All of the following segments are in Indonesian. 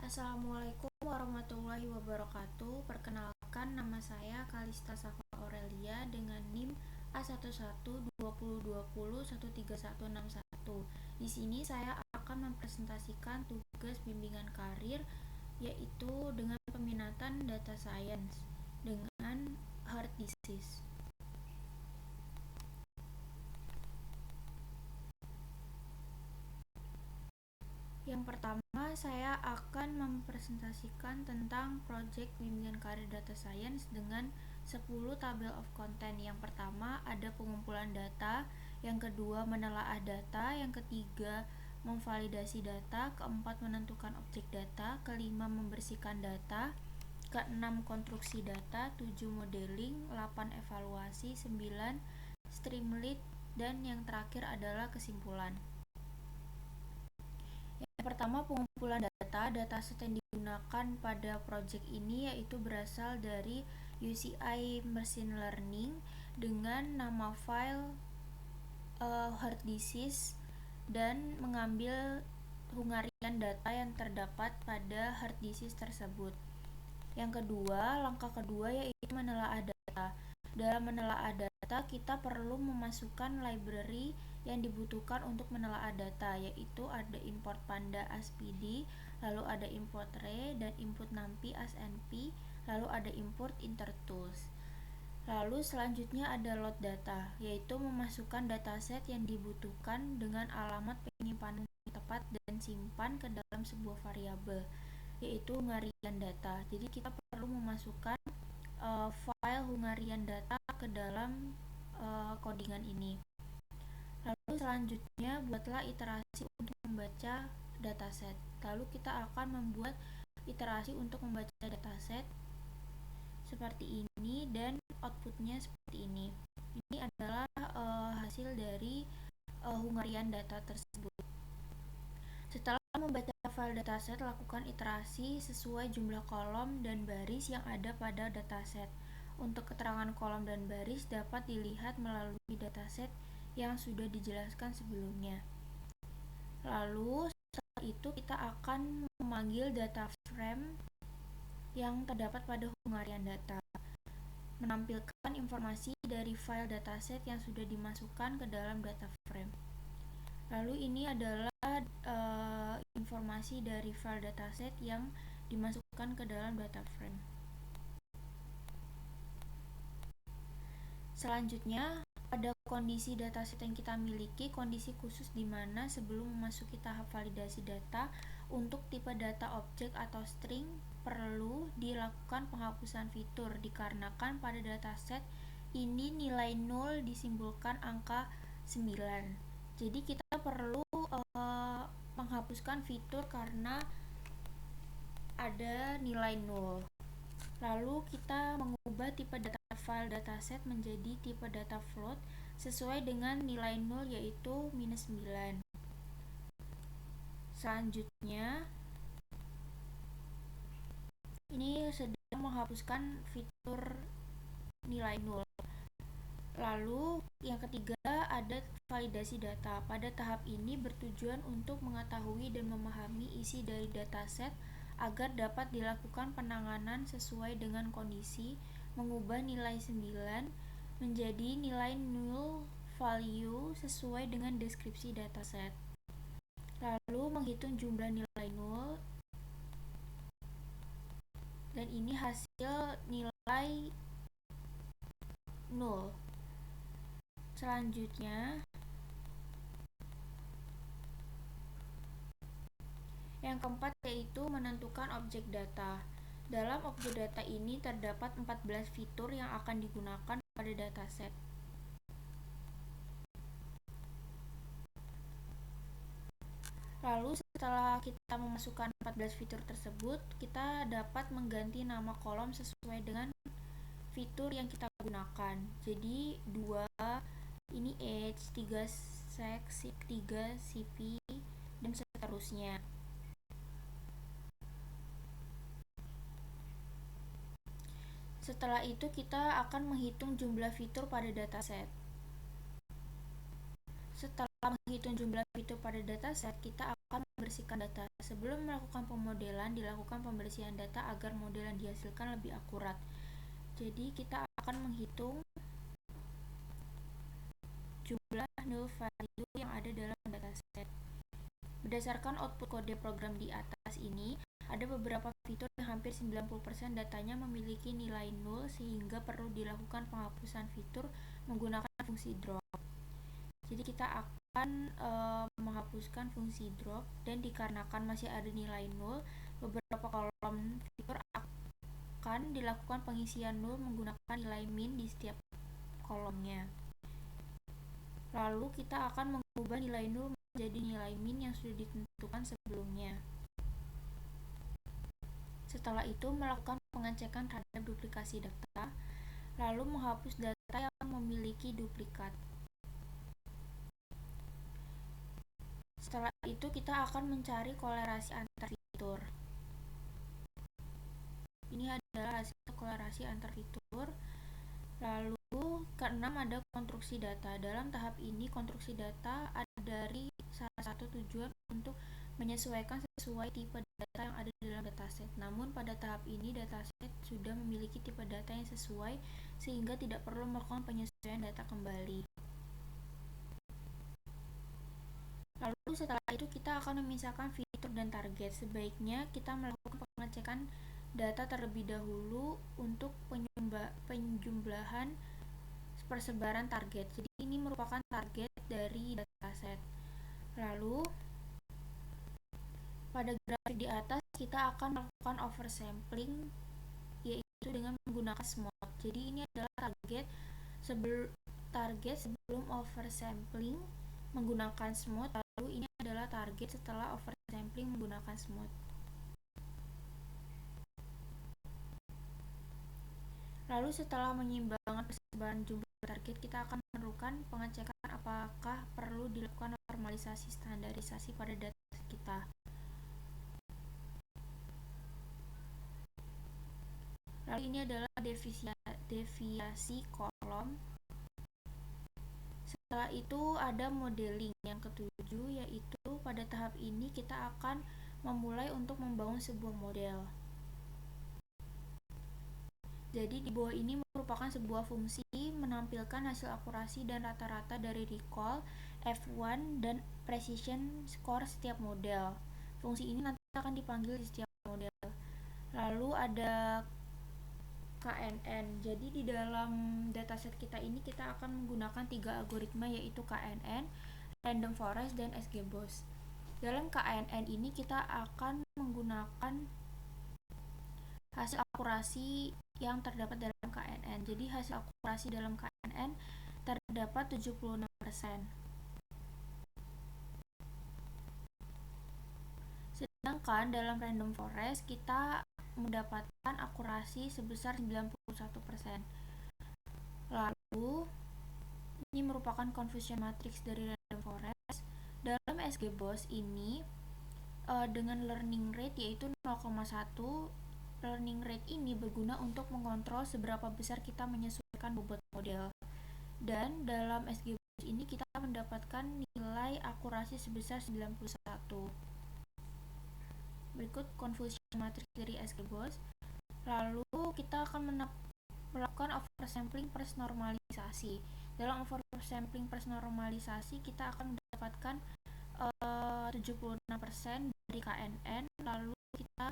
Assalamualaikum warahmatullahi wabarakatuh. Perkenalkan, nama saya Kalista Safa Aurelia dengan NIM A112020131161. Di sini saya akan mempresentasikan tugas bimbingan karir, yaitu dengan peminatan data science dengan heart disease. Yang pertama, saya akan mempresentasikan tentang proyek bimbingan karir data science dengan 10 tabel of content. Yang pertama, ada pengumpulan data. Yang kedua, menelaah data. Yang ketiga, memvalidasi data. Keempat, menentukan objek data. Kelima, membersihkan data. Keenam, konstruksi data. 7, modeling. 8, evaluasi. 9, streamlit. Dan yang terakhir adalah kesimpulan. Yang pertama, pengumpulan data. Dataset yang digunakan pada proyek ini yaitu berasal dari UCI Machine Learning dengan nama file heart disease dan mengambil hungarian data yang terdapat pada heart disease tersebut. Yang kedua, langkah kedua yaitu menelaah data. Dalam menelaah data, kita perlu memasukkan library yang dibutuhkan untuk menelaah data, yaitu ada import panda as pd, lalu ada import ray, dan input numpy as np, lalu ada import intertools. Lalu selanjutnya ada load data, yaitu memasukkan dataset yang dibutuhkan dengan alamat penyimpanan yang tepat dan simpan ke dalam sebuah variabel, yaitu hungarian data. Jadi kita perlu memasukkan file hungarian data ke dalam codingan ini. Lalu selanjutnya buatlah iterasi untuk membaca dataset. Lalu kita akan membuat iterasi untuk membaca dataset seperti ini dan outputnya seperti ini. Ini adalah hasil dari hungarian data tersebut. Setelah membaca file dataset, lakukan iterasi sesuai jumlah kolom dan baris yang ada pada dataset. Untuk keterangan kolom dan baris dapat dilihat melalui dataset yang sudah dijelaskan sebelumnya. Lalu setelah itu kita akan memanggil data frame yang terdapat pada hungarian data, menampilkan informasi dari file dataset yang sudah dimasukkan ke dalam data frame. Lalu ini adalah informasi dari file dataset yang dimasukkan ke dalam data frame. Selanjutnya, pada kondisi dataset yang kita miliki, kondisi khusus di mana sebelum memasuki tahap validasi data untuk tipe data objek atau string perlu dilakukan penghapusan fitur dikarenakan pada dataset ini nilai 0 disimbolkan angka 9. Jadi kita perlu menghapuskan fitur karena ada nilai 0. Lalu kita mengubah tipe data file dataset menjadi tipe data float sesuai dengan nilai 0 yaitu -9. Selanjutnya, ini sedang menghapuskan fitur nilai 0. Lalu yang ketiga ada validasi data. Pada tahap ini bertujuan untuk mengetahui dan memahami isi dari dataset agar dapat dilakukan penanganan sesuai dengan kondisi, mengubah nilai 9 menjadi nilai null value sesuai dengan deskripsi dataset. Lalu menghitung jumlah nilai 0 dan ini hasil nilai 0. Selanjutnya, yang keempat yaitu menentukan objek data. Dalam objek data ini terdapat 14 fitur yang akan digunakan pada dataset. Lalu setelah kita memasukkan 14 fitur tersebut, kita dapat mengganti nama kolom sesuai dengan fitur yang kita gunakan. Jadi 2 ini age, 3 sex, 3 cp, dan seterusnya. Setelah itu kita akan menghitung jumlah fitur pada dataset. Setelah menghitung jumlah fitur pada dataset, kita akan membersihkan data. Sebelum melakukan pemodelan, dilakukan pembersihan data agar model yang dihasilkan lebih akurat. Jadi kita akan menghitung jumlah null value yang ada dalam dataset. Berdasarkan output kode program di atas ini, ada beberapa fitur yang hampir 90% datanya memiliki nilai nol sehingga perlu dilakukan penghapusan fitur menggunakan fungsi drop. Jadi kita akan menghapuskan fungsi drop, dan dikarenakan masih ada nilai nol, beberapa kolom fitur akan dilakukan pengisian nol menggunakan nilai min di setiap kolomnya. Lalu kita akan mengubah nilai nol menjadi nilai min yang sudah ditentukan sebelumnya. Setelah itu melakukan pengecekan terhadap duplikasi data, lalu menghapus data yang memiliki duplikat. Setelah itu kita akan mencari kolerasi antar fitur. Ini adalah hasil kolerasi antar fitur. Lalu keenam ada konstruksi data. Dalam tahap ini konstruksi data ada dari salah satu tujuan untuk menyesuaikan sesuai tipe data yang ada dalam dataset. Namun pada tahap ini dataset sudah memiliki tipe data yang sesuai sehingga tidak perlu melakukan penyesuaian data kembali. Lalu setelah itu kita akan memisahkan fitur dan target. Sebaiknya kita melakukan pengecekan data terlebih dahulu untuk penjumlahan persebaran target. Jadi ini merupakan target dari dataset. Lalu pada grafik di atas kita akan melakukan oversampling, yaitu dengan menggunakan SMOD. Jadi ini adalah target sebelum oversampling menggunakan SMOD. Lalu ini adalah target setelah oversampling menggunakan SMOD. Lalu setelah menyeimbangkan persebaran jumlah target, kita akan memerlukan pengecekan apakah perlu dilakukan normalisasi standarisasi pada data kita. Lalu ini adalah deviasi kolom. Setelah itu ada modeling yang ketujuh, yaitu pada tahap ini kita akan memulai untuk membangun sebuah model. Jadi di bawah ini merupakan sebuah fungsi menampilkan hasil akurasi dan rata-rata dari recall, F1, dan precision score setiap model. Fungsi ini nanti akan dipanggil di setiap model. Lalu ada KNN. Jadi di dalam dataset kita ini kita akan menggunakan 3 algoritma, yaitu KNN, Random Forest, dan SGBOS. Dalam KNN ini kita akan menggunakan hasil akurasi yang terdapat dalam KNN. Jadi hasil akurasi dalam KNN terdapat 76%. Sedangkan dalam Random Forest kita mendapatkan akurasi sebesar 91%. Lalu ini merupakan confusion matrix dari Random Forest. Dalam SGBOS ini dengan learning rate yaitu 0,1, learning rate ini berguna untuk mengontrol seberapa besar kita menyesuaikan bobot model. Dan dalam SGBOS ini kita mendapatkan nilai akurasi sebesar 91. Berikut confusion matrix dari SGBOS. Lalu kita akan melakukan oversampling plus normalisasi. Dalam oversampling plus normalisasi kita akan mendapatkan 76% dari KNN. Lalu kita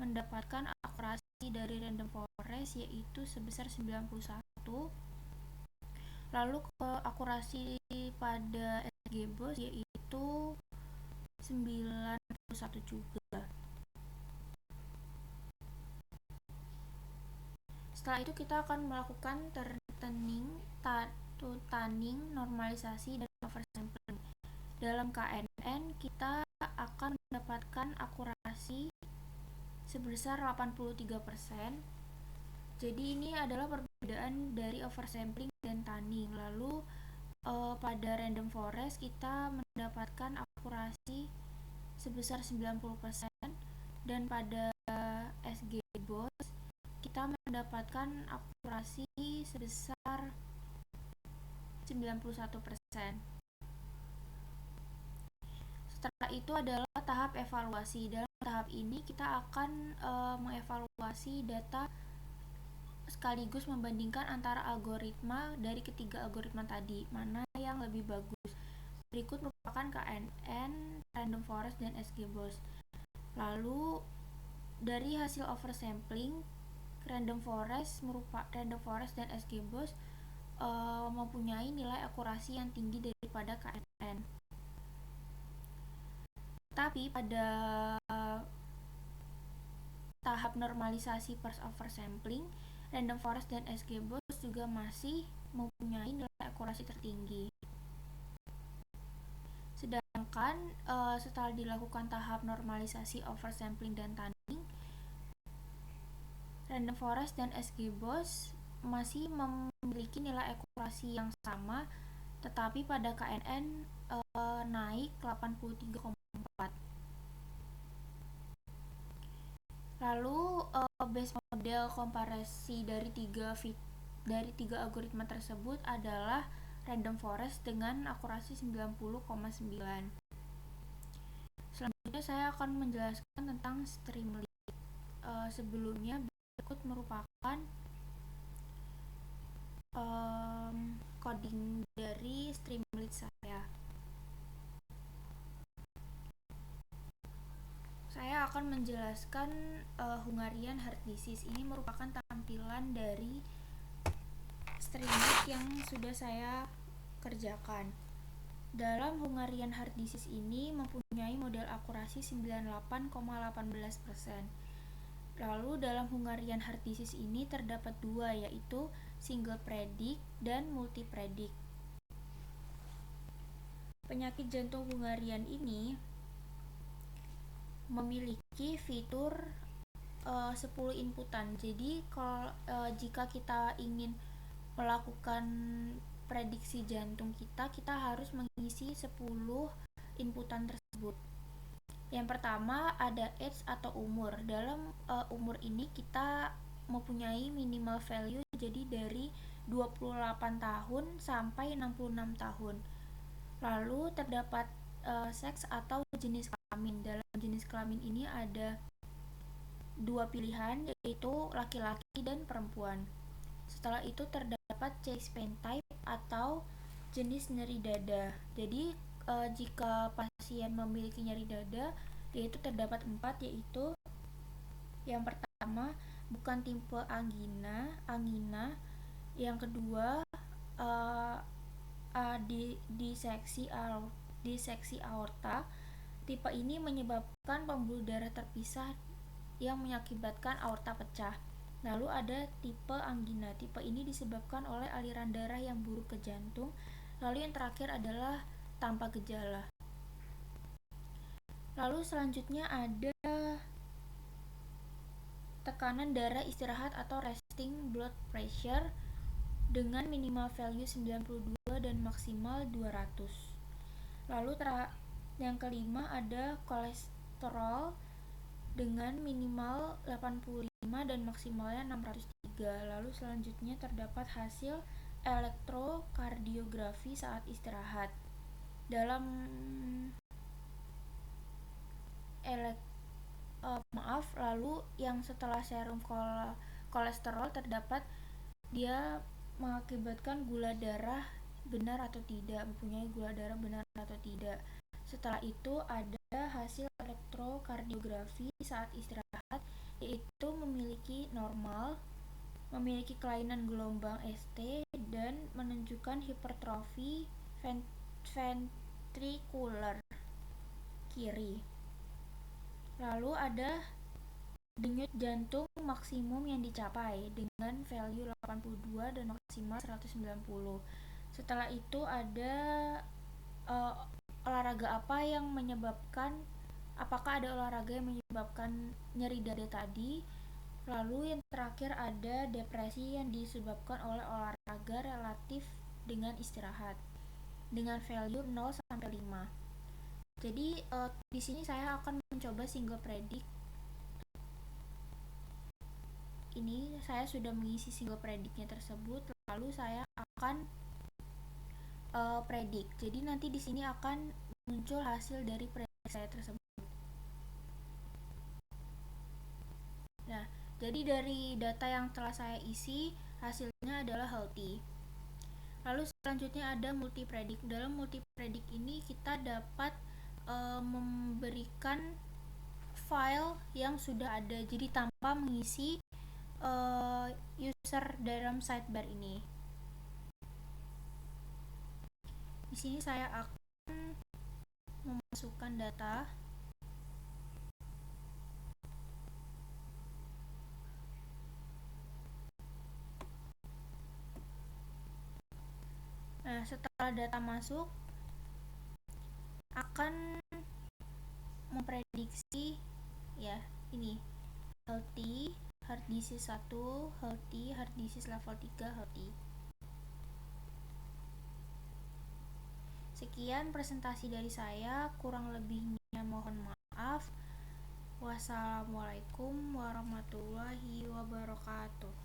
mendapatkan akurasi dari Random Forest yaitu sebesar 91. Lalu akurasi pada SGBOS yaitu 91 juga. Setelah itu kita akan melakukan tunning, normalisasi, dan oversampling. Dalam KNN kita akan mendapatkan akurasi sebesar 83%. Jadi ini adalah perbedaan dari oversampling dan tunning. Lalu pada Random Forest kita mendapatkan akurasi sebesar 90%, dan pada SGBOS kita mendapatkan akurasi sebesar 91%. Setelah itu adalah tahap evaluasi. Dalam tahap ini kita akan mengevaluasi data sekaligus membandingkan antara algoritma dari ketiga algoritma tadi, mana yang lebih bagus. Berikut merupakan KNN, Random Forest, dan SGBOS. Lalu dari hasil oversampling, Random Forest dan SGBOS mempunyai nilai akurasi yang tinggi daripada KNN. Tapi pada tahap normalisasi first oversampling, Random Forest dan SGBOS juga masih mempunyai nilai akurasi tertinggi. Sedangkan setelah dilakukan tahap normalisasi oversampling dan tunning, Random Forest dan SGBOS masih memiliki nilai akurasi yang sama, tetapi pada KNN naik 83,4. Lalu base model komparasi dari tiga algoritma tersebut adalah Random Forest dengan akurasi 90,9. Selanjutnya saya akan menjelaskan tentang Streamlit. Sebelumnya berikut merupakan coding dari Streamlit saya. Saya akan menjelaskan Hungarian Heart Disease. Ini merupakan tampilan dari Streamlit yang sudah saya kerjakan. Dalam Hungarian Heart Disease ini mempunyai model akurasi 98,18%. Lalu dalam Hungarian Heart Disease ini terdapat dua, yaitu single predict dan multi predict. Penyakit jantung Hungarian ini memiliki fitur 10 inputan. Jadi jika kita ingin melakukan prediksi jantung kita harus mengisi 10 inputan tersebut. Yang pertama ada age atau umur. Dalam umur ini kita mempunyai minimal value, jadi dari 28 tahun sampai 66 tahun. Lalu terdapat seks atau jenis kelamin. Dalam jenis kelamin ini ada dua pilihan, yaitu laki-laki dan perempuan. Setelah itu terdapat chest pain type atau jenis nyeri dada. Jadi jika pasien memiliki nyeri dada, yaitu terdapat 4, yaitu yang pertama bukan tipe angina. Yang kedua diseksi aorta. Tipe ini menyebabkan pembuluh darah terpisah yang mengakibatkan aorta pecah. Lalu ada tipe angina. Tipe ini disebabkan oleh aliran darah yang buruk ke jantung. Lalu yang terakhir adalah tanpa gejala. Lalu selanjutnya ada tekanan darah istirahat atau resting blood pressure dengan minimal value 92 dan maksimal 200. Lalu yang kelima ada kolesterol dengan minimal 85 dan maksimalnya 603. Lalu selanjutnya terdapat hasil elektrokardiografi saat istirahat. Dalam lalu yang setelah serum kolesterol terdapat dia mengakibatkan gula darah benar atau tidak, mempunyai gula darah benar atau tidak. Setelah itu ada hasil elektrokardiografi saat istirahat, yaitu memiliki normal, memiliki kelainan gelombang ST, dan menunjukkan hipertrofi ventrikular kiri. Lalu ada denyut jantung maksimum yang dicapai dengan value 82 dan maksimal 190. Setelah itu ada apakah ada olahraga yang menyebabkan nyeri dada tadi. Lalu yang terakhir ada depresi yang disebabkan oleh olahraga relatif dengan istirahat dengan value 0 sampai 5. Jadi di sini saya akan mencoba single predict. Ini saya sudah mengisi single predictnya tersebut, lalu saya akan predict. Jadi nanti di sini akan muncul hasil dari prediksi saya tersebut. Jadi dari data yang telah saya isi, hasilnya adalah healthy. Lalu selanjutnya ada multipredik. Dalam multipredik ini kita dapat memberikan file yang sudah ada, jadi tanpa mengisi user dalam sidebar ini. Di sini saya akan memasukkan data. Nah, setelah data masuk, akan memprediksi ya, ini healthy, heart disease 1, healthy, heart disease level 3, healthy. Sekian presentasi dari saya, kurang lebihnya mohon maaf. Wassalamualaikum warahmatullahi wabarakatuh.